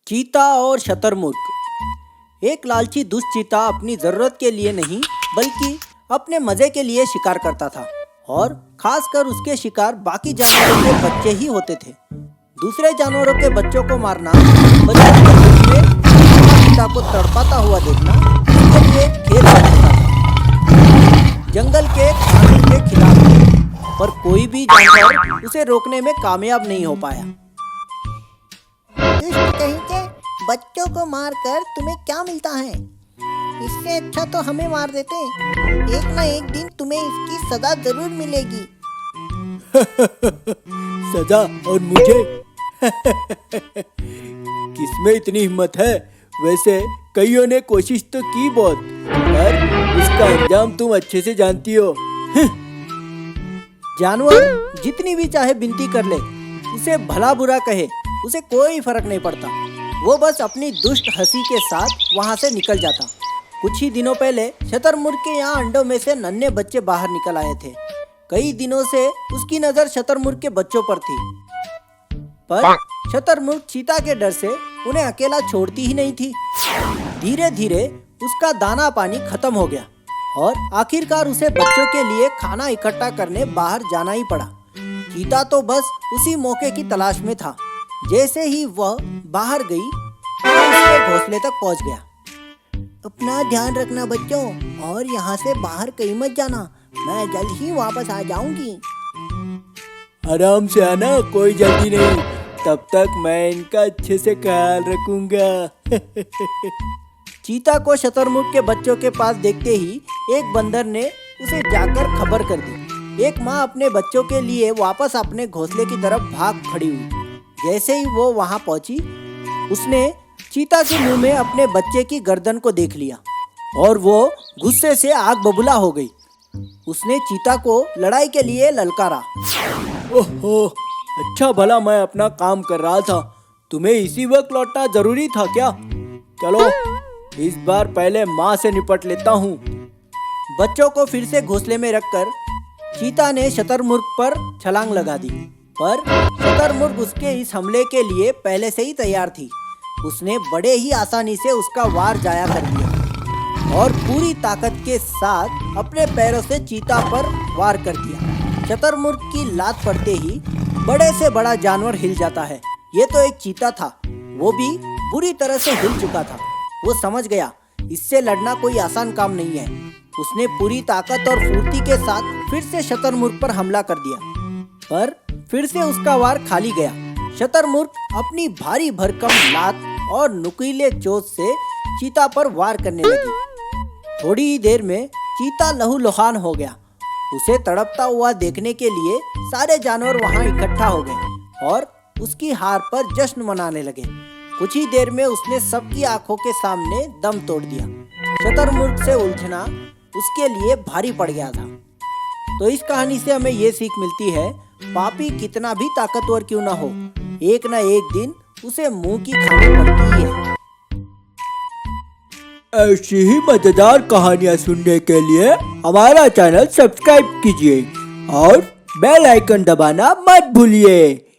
चीता और शतरमुर्ग। एक लालची दुष्ट चीता अपनी जरूरत के लिए नहीं बल्कि अपने मजे के लिए शिकार करता था और खासकर उसके शिकार बाकी जानवरों के बच्चे ही होते थे। दूसरे जानवरों के बच्चों को मारना, बच्चों के रूप में चीता को तड़पाता हुआ देखना उसके लिए खेल बन जाता था। जंगल के कानून के खिलाफ थे, पर कोई भी जानवर उसे रोकने में कामयाब नहीं हो पाया। दुष्ट कहीं के बच्चों को मारकर तुम्हें क्या मिलता है? इससे अच्छा तो हमें मार देते। एक ना एक दिन तुम्हें इसकी सजा जरूर मिलेगी। सजा और मुझे? किसमें इतनी हिम्मत है? वैसे कईयों ने कोशिश तो की बहुत, पर उसका अंजाम तुम अच्छे से जानती हो। जानवर जितनी भी चाहे विनती कर ले, उसे भला बुरा कहे, उसे कोई फर्क नहीं पड़ता। वो बस अपनी दुष्ट हंसी के साथ वहाँ से निकल जाता। कुछ ही दिनों पहले शतरमुर्ग के यहाँ अंडों में से नन्हे बच्चे बाहर निकल आए थे। कई दिनों से उसकी नजर शतरमुर्ग के बच्चों पर थी, पर शतरमुर्ग चीता के डर से उन्हें अकेला छोड़ती ही नहीं थी। धीरे धीरे उसका दाना पानी खत्म हो गया और आखिरकार उसे बच्चों के लिए खाना इकट्ठा करने बाहर जाना ही पड़ा। चीता तो बस उसी मौके की तलाश में था। जैसे ही वह बाहर गई, वह उसके घोंसले तक पहुंच गया। अपना ध्यान रखना बच्चों, और यहाँ से बाहर कहीं मत जाना। मैं जल्द ही वापस आ जाऊंगी। आराम से आना, कोई जल्दी नहीं। तब तक मैं इनका अच्छे से ख्याल रखूंगा। चीता को शतरमुर्ग के बच्चों के पास देखते ही एक बंदर ने उसे जाकर खबर कर दी। एक माँ अपने बच्चों के लिए वापस अपने घोंसले की तरफ भाग खड़ी हुई। जैसे ही वो वहां पहुंची, उसने चीता के मुंह में अपने बच्चे की गर्दन को देख लिया और वो गुस्से से आग बबूला हो गई। उसने चीता को लड़ाई के लिए ललकारा। ओहो, अच्छा भला मैं अपना काम कर रहा था, तुम्हें इसी वक्त लौटना जरूरी था क्या? चलो इस बार पहले माँ से निपट लेता हूँ। बच्चों को फिर से घोंसले में रखकर चीता ने शतरमुर्ग पर छलांग लगा दी, पर शतरमुर्ग उसके इस हमले के लिए पहले से ही तैयार थी। उसने बड़े ही आसानी से उसका वार जाया कर दिया और पूरी ताकत के साथ अपने पैरों से चीता पर वार कर दिया। शतरमुर्ग की लात पड़ते ही बड़े से बड़ा जानवर हिल जाता है। ये तो एक चीता था, वो भी बुरी तरह से हिल चुका था। वो समझ गया इससे लड़ना कोई आसान काम नहीं है। उसने पूरी ताकत और फुर्ती के साथ फिर से शतरमुर्ग पर हमला कर दिया, पर फिर से उसका वार खाली गया। शतरमुर्ग अपनी भारी भरकम लात और नुकीले चोंच से चीता पर वार करने लगी। थोड़ी ही देर में चीता लहूलुहान हो गया। उसे तड़पता हुआ देखने के लिए सारे जानवर वहां इकट्ठा हो गए और उसकी हार पर जश्न मनाने लगे। कुछ ही देर में उसने सबकी आंखों के सामने दम तोड़ दिया। शतरमुर्ग से उलझना उसके लिए भारी पड़ गया था। तो इस कहानी से हमें ये सीख मिलती है, पापी कितना भी ताकतवर क्यों ना हो, एक ना एक दिन उसे मुंह की खानी पड़ती है। ऐसी ही मजेदार कहानियाँ सुनने के लिए हमारा चैनल सब्सक्राइब कीजिए और बेल आइकन दबाना मत भूलिए।